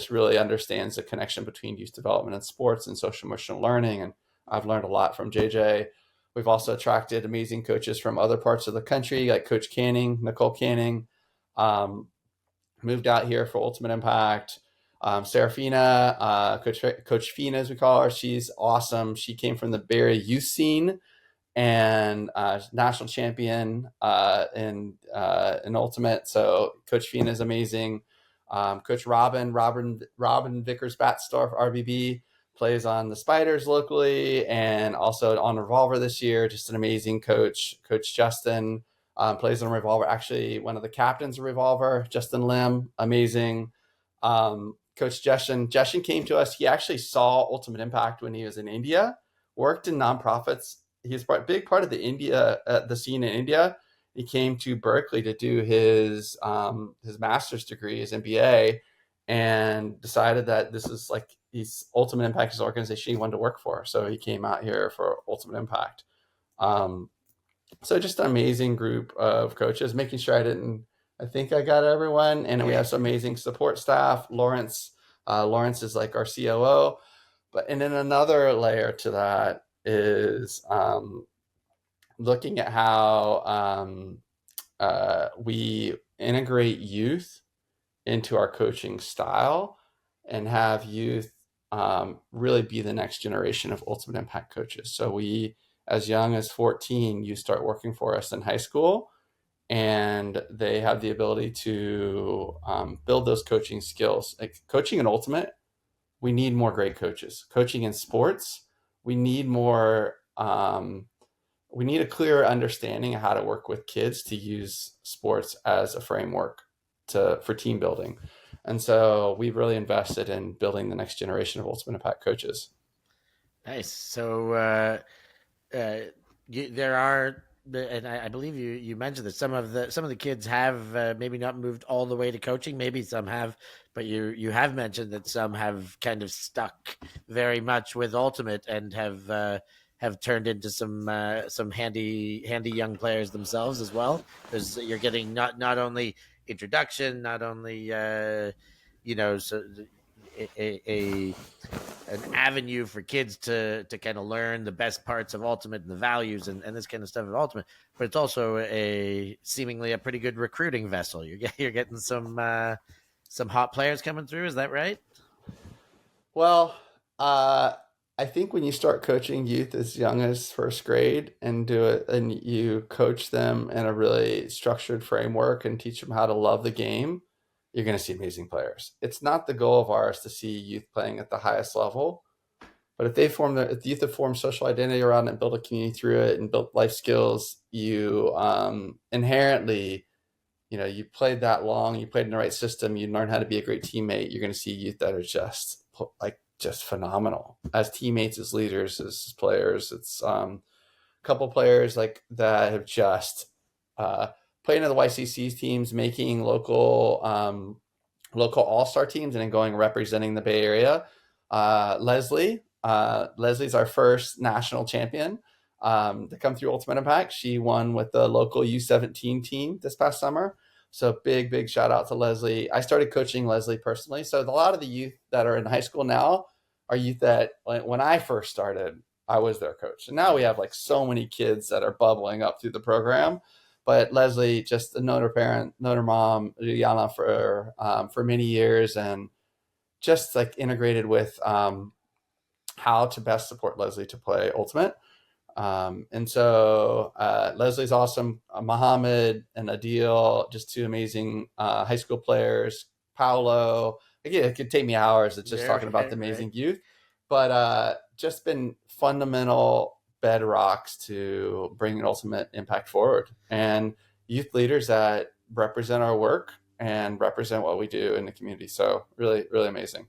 Speaker 2: really understands the connection between youth development and sports and social emotional learning. And I've learned a lot from JJ. We've also attracted amazing coaches from other parts of the country, like Coach Nicole Canning, moved out here for Ultimate Impact. Serafina, Coach Fina, as we call her, she's awesome. She came from the Bay Area youth scene, and national champion in Ultimate. So Coach Fina is amazing. Coach Robin Vickers Batstorf, RBB, plays on the Spiders locally and also on Revolver this year. Just an amazing coach. Coach Justin plays on Revolver. Actually, one of the captains of Revolver, Justin Lim, amazing. Coach Jeshin came to us. He actually saw Ultimate Impact when he was in India, worked in nonprofits. He's a big part of the scene in India, He came to Berkeley to do his master's degree, his MBA, and decided that this is like he's Ultimate Impact is the organization he wanted to work for. So he came out here for Ultimate Impact. Um, so just an amazing group of coaches, making sure I think I got everyone. And we have some amazing support staff. Lawrence is like our COO. And then another layer to that is looking at how we integrate youth into our coaching style and have youth really be the next generation of Ultimate Impact coaches. So we, as young as 14, you start working for us in high school, and they have the ability to build those coaching skills. Like coaching in Ultimate, we need more great coaches. Coaching in sports, we need more. We need a clearer understanding of how to work with kids to use sports as a framework for team building. And so we've really invested in building the next generation of Ultimate Impact coaches.
Speaker 1: Nice. So there are, and I believe you mentioned that some of the kids have maybe not moved all the way to coaching. Maybe some have, but you have mentioned that some have kind of stuck very much with Ultimate and have turned into some handy young players themselves as well. You're getting not only introduction, not only so a an avenue for kids to kind of learn the best parts of Ultimate and the values and this kind of stuff of Ultimate, but it's also a seemingly a pretty good recruiting vessel. You're getting some hot players coming through. Is that right?
Speaker 2: Well, I think when you start coaching youth as young as first grade and do it, and you coach them in a really structured framework and teach them how to love the game, you're going to see amazing players. It's not the goal of ours to see youth playing at the highest level, but if if the youth have formed social identity around it and build a community through it and build life skills, you inherently, you played that long, you played in the right system, you learn how to be a great teammate. You're going to see youth that are just phenomenal as teammates, as leaders, as players. It's a couple players like that have just playing in the YCC's teams, making local all-star teams, and then going representing the Bay Area. Leslie's our first national champion to come through Ultimate Impact. She won with the local U17 team this past summer. So big shout out to Leslie. I started coaching Leslie personally. So a lot of the youth that are in high school now are youth that when I first started, I was their coach. And now we have like so many kids that are bubbling up through the program. But Leslie, just known her parent, known her mom, Juliana, for many years, and just like integrated with how to best support Leslie to play Ultimate. And so Leslie's awesome. Mohammed and Adil, just two amazing high school players. Paolo, again, it could take me hours of just talking about the amazing youth, but just been fundamental bedrocks to bring an Ultimate Impact forward, and youth leaders that represent our work and represent what we do in the community. So really, really amazing.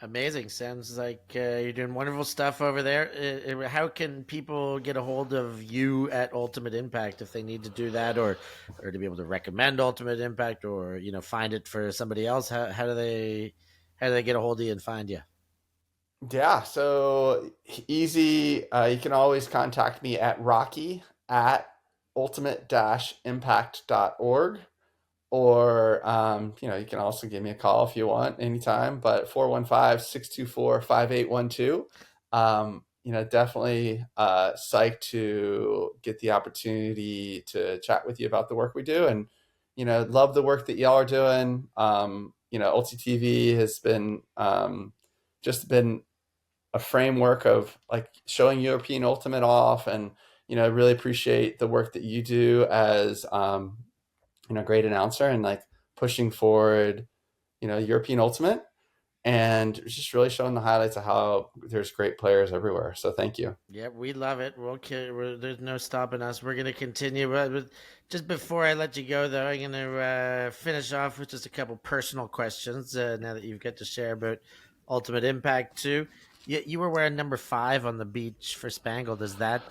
Speaker 1: Amazing. Sounds like you're doing wonderful stuff over there. How can people get a hold of you at Ultimate Impact if they need to do that, or to be able to recommend Ultimate Impact, or find it for somebody else? How do they get a hold of you and find you?
Speaker 2: Yeah, so easy. You can always contact me at Rocky at ultimate-impact.org. Or you can also give me a call if you want anytime, but 415-624-5812. Definitely psyched to get the opportunity to chat with you about the work we do, and love the work that y'all are doing. ULTI.TV has been just been a framework of like showing European Ultimate off, and really appreciate the work that you do as great announcer, and like pushing forward European Ultimate, and just really showing the highlights of how there's great players everywhere. So thank you.
Speaker 1: Yeah, we love it. There's no stopping us. We're going to continue. But just before I let you go, though, I'm going to finish off with just a couple personal questions now that you've got to share about Ultimate Impact 2. You were wearing number 5 on the beach for Spangled. Is that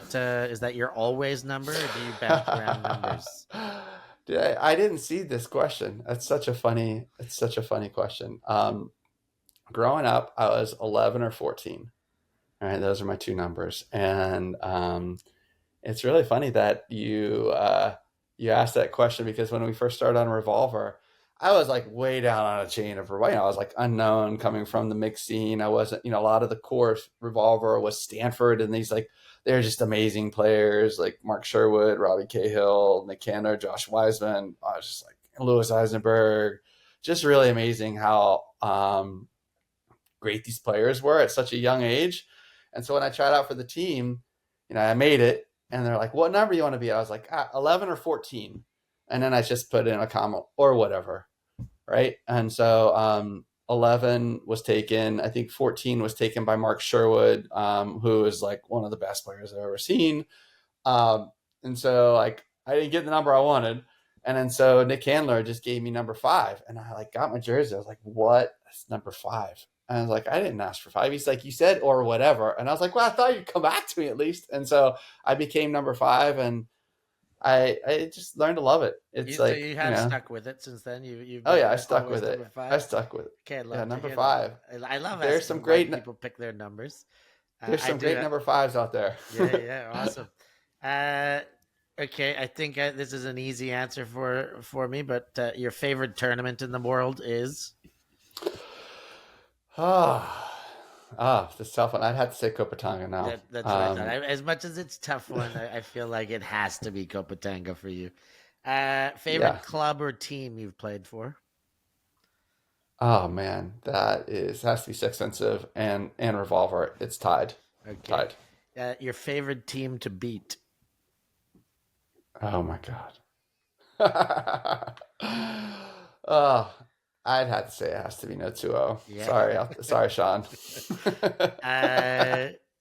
Speaker 1: your always number, or do you bounce around numbers?
Speaker 2: Dude, I didn't see this question. It's such a funny question. Growing up, I was 11 or 14. All right, those are my two numbers, and it's really funny that you asked that question because when we first started on Revolver, I was like way down on a chain of I was like unknown coming from the mixed scene. I wasn't, a lot of the core Revolver was Stanford, and these like they're just amazing players like Mark Sherwood, Robbie Cahill, Nick Cantor, Josh Wiseman. I was just like Louis Eisenberg, just really amazing how great these players were at such a young age. And so when I tried out for the team, I made it, and they're like, "What number you want to be?" I was like, 11 or 14, and then I just put in a comma or whatever, right? And so 11 was taken. I think 14 was taken by Mark Sherwood, who is like one of the best players I've ever seen. And so like I didn't get the number I wanted. And then so Nick Candler just gave me number 5, and I like got my jersey. I was like, "What? That's number 5." And I was like, "I didn't ask for 5." He's like, "You said or whatever." And I was like, "Well, I thought you'd come back to me at least." And so I became number 5, and I just learned to love it. It's
Speaker 1: So
Speaker 2: like,
Speaker 1: you have stuck with it since then. You've
Speaker 2: oh
Speaker 1: been
Speaker 2: yeah, I stuck
Speaker 1: always
Speaker 2: with
Speaker 1: number
Speaker 2: it. I
Speaker 1: 5.
Speaker 2: stuck with it.
Speaker 1: Okay, I'd
Speaker 2: Yeah,
Speaker 1: love to
Speaker 2: number
Speaker 1: hear
Speaker 2: 5.
Speaker 1: that. I love
Speaker 2: There's
Speaker 1: asking
Speaker 2: some
Speaker 1: why
Speaker 2: great
Speaker 1: people pick their numbers.
Speaker 2: there's
Speaker 1: I
Speaker 2: some
Speaker 1: do.
Speaker 2: great number 5s out there.
Speaker 1: Yeah, awesome. Uh, okay, I think this is an easy answer for me. But your favorite tournament in the world is?
Speaker 2: This tough one. I'd have to say Copatanga now.
Speaker 1: That's what I thought. As much as it's a tough one, I feel like it has to be Copatanga for you.
Speaker 2: Yeah.
Speaker 1: Favorite club or team you've played for?
Speaker 2: Oh man, has to be Six Sensitive and Revolver. It's tied.
Speaker 1: Okay.
Speaker 2: Tied.
Speaker 1: Your favorite team to beat?
Speaker 2: Oh my god. Oh, I'd have to say it has to be no 2-0.
Speaker 1: Yeah.
Speaker 2: Sorry, Sean.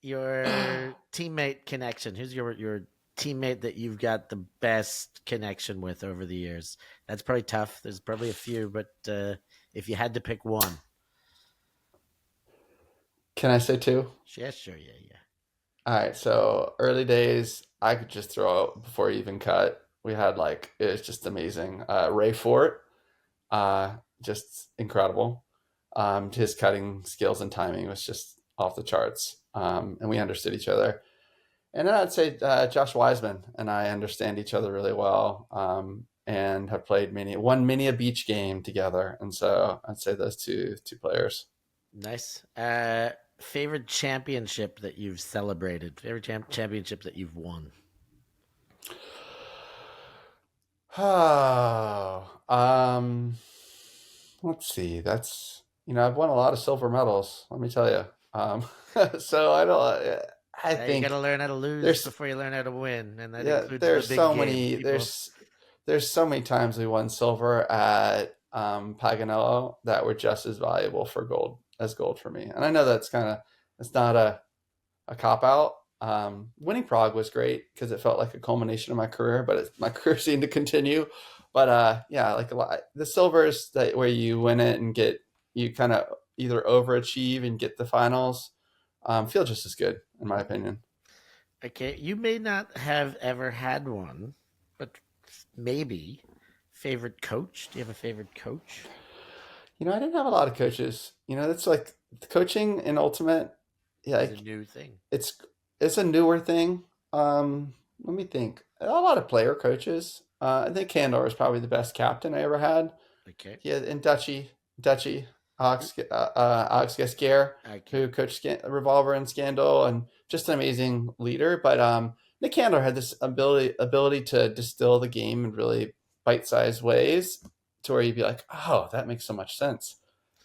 Speaker 1: Your teammate connection. Who's your teammate that you've got the best connection with over the years? That's probably tough. There's probably a few, but if you had to pick one.
Speaker 2: Can I say 2?
Speaker 1: Yeah, sure, yeah.
Speaker 2: All right, so early days, I could just throw out before you even cut. We had like it was just amazing. Ray Fort, just incredible. His cutting skills and timing was just off the charts, and we understood each other. And then I'd say Josh Wiseman and I understand each other really well, and have played many a beach game together. And so I'd say those two players.
Speaker 1: Nice. Favorite championship that you've celebrated? Favorite championship that you've won?
Speaker 2: Oh, let's see. That's I've won a lot of silver medals. Let me tell you. So I don't. I
Speaker 1: You got
Speaker 2: think
Speaker 1: to learn how to lose
Speaker 2: there's
Speaker 1: before you learn how to win, and that
Speaker 2: yeah
Speaker 1: includes the
Speaker 2: there's
Speaker 1: big
Speaker 2: so
Speaker 1: game.
Speaker 2: many
Speaker 1: People,
Speaker 2: there's so many times we won silver at Paganello that were just as valuable for gold for me. And I know it's not a cop out. Winning Prague was great because it felt like a culmination of my career, but my career seemed to continue. But yeah, like a lot, the silvers that where you win it and you kind of either overachieve and get the finals, feel just as good in my opinion.
Speaker 1: okay, you may not have ever had one, but maybe favorite coach. Do you have a favorite coach?
Speaker 2: I didn't have a lot of coaches. That's like coaching in Ultimate. Yeah,
Speaker 1: It's a
Speaker 2: like
Speaker 1: new thing.
Speaker 2: it's it's a newer thing. Let me think. A lot of player coaches. I think Candor is probably the best captain I ever had.
Speaker 1: Okay,
Speaker 2: Yeah, and Dutchy, Alex Gasquer,
Speaker 1: okay,
Speaker 2: who coached Revolver and Scandal, and just an amazing leader. But Nick Candor had this ability to distill the game in really bite-sized ways, to where you'd be like, oh, that makes so much sense.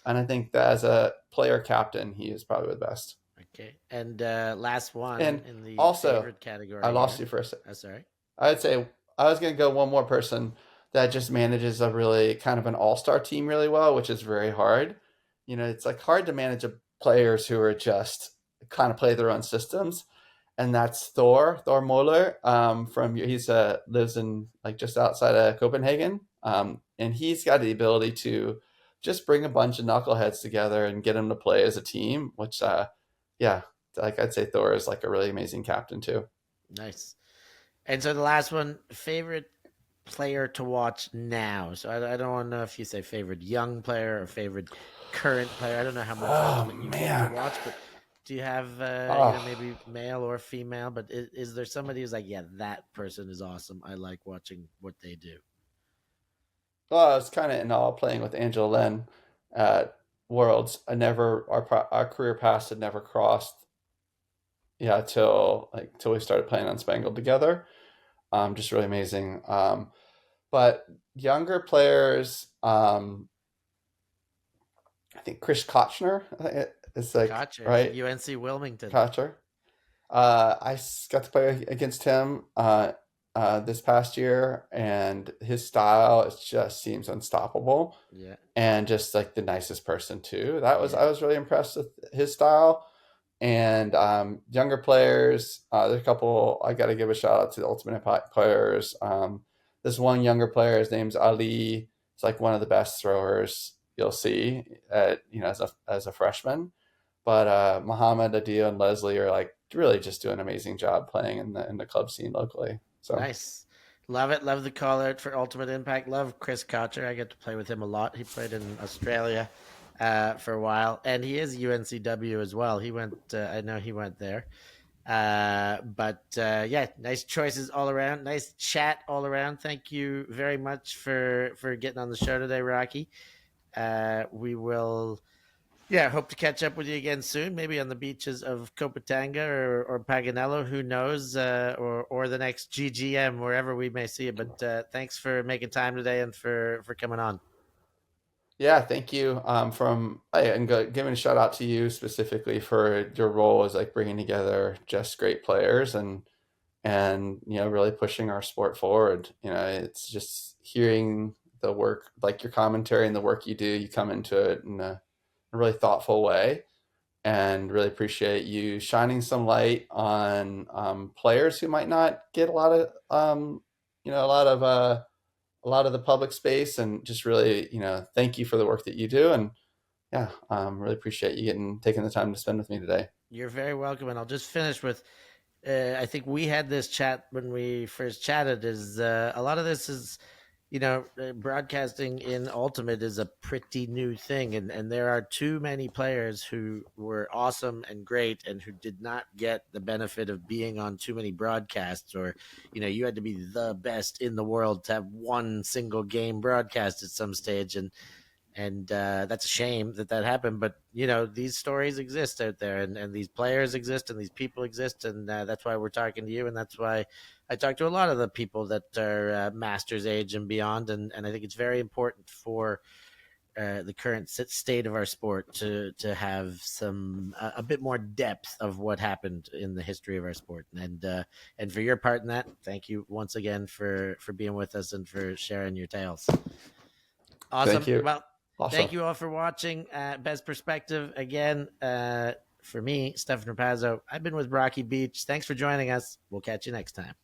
Speaker 2: And I think that as a player captain, he is probably the best.
Speaker 1: okay. And last one
Speaker 2: And
Speaker 1: in the
Speaker 2: also,
Speaker 1: favorite
Speaker 2: I
Speaker 1: category
Speaker 2: lost
Speaker 1: here.
Speaker 2: you for a sec.
Speaker 1: Oh, sorry.
Speaker 2: I'd say I was going to go one more person that just manages a really kind of an all-star team really well, which is very hard. It's like hard to manage players who are just kind of play their own systems, and that's Thor Moller. He's lives in like just outside of Copenhagen, and he's got the ability to just bring a bunch of knuckleheads together and get them to play as a team. Which, yeah, like I'd say Thor is like a really amazing captain too.
Speaker 1: Nice. And so the last one, favorite player to watch now. So I don't want to know if you say favorite young player or favorite current player. I don't know how much
Speaker 2: Oh
Speaker 1: Ultimate you
Speaker 2: man.
Speaker 1: watch, but do you have
Speaker 2: Oh,
Speaker 1: maybe male or female? But is there somebody who's like, yeah, that person is awesome. I like watching what they do.
Speaker 2: well, I was kind of in awe playing with Angela Len at Worlds. I never our career paths had never crossed. Yeah, till we started playing on Spangled together. Just really amazing. But younger players, I think Chris Kochner is like
Speaker 1: Gotcha.
Speaker 2: right.
Speaker 1: UNC Wilmington.
Speaker 2: Kocher. I got to play against him this past year, and his style it just seems unstoppable,
Speaker 1: Yeah.
Speaker 2: and just like the nicest person too. That was
Speaker 1: Yeah.
Speaker 2: I was really impressed with his style. And younger players, there's a couple. I got to give a shout out to the Ultimate Impact players. This one younger player, his name's Ali. He's like one of the best throwers you'll see at as a freshman. But Muhammad, Adil, and Leslie are like really just doing an amazing job playing in the club scene locally. So
Speaker 1: Nice. Love it. Love the call out for Ultimate Impact. Love Chris Kocher. I get to play with him a lot. He played in Australia for a while, and he is UNCW as well. He went. I know he went there. But yeah, nice choices all around. Nice chat all around. Thank you very much for getting on the show today, Rocky. We will yeah, hope to catch up with you again soon, maybe on the beaches of Copatanga or Paganello, who knows, or the next GGM, wherever we may see you. But thanks for making time today and for coming on.
Speaker 2: yeah, thank you. Giving a shout out to you specifically for your role as like bringing together just great players and really pushing our sport forward. It's just hearing the work, like your commentary and the work you do. You come into it in a really thoughtful way, and really appreciate you shining some light on players who might not get a lot of you know a lot of the public space, and just really thank you for the work that you do. And yeah, really appreciate you taking the time to spend with me today.
Speaker 1: You're very welcome. And I'll just finish with I think we had this chat when we first chatted. Is a lot of this is broadcasting in Ultimate is a pretty new thing, and there are too many players who were awesome and great and who did not get the benefit of being on too many broadcasts, or you had to be the best in the world to have one single game broadcast at some stage, and that's a shame that happened. But these stories exist out there, and these players exist, and these people exist, and that's why we're talking to you, and that's why I talk to a lot of the people that are masters age and beyond, and I think it's very important for the current state of our sport to have some a bit more depth of what happened in the history of our sport, and for your part in that, thank you once again for being with us and for sharing your tales.
Speaker 2: Thank
Speaker 1: Awesome.
Speaker 2: you.
Speaker 1: Well,
Speaker 2: Awesome.
Speaker 1: thank you all for watching. Best Perspective again. For me, Stef Pazzo. I've been with Rocky Beach. Thanks for joining us. We'll catch you next time.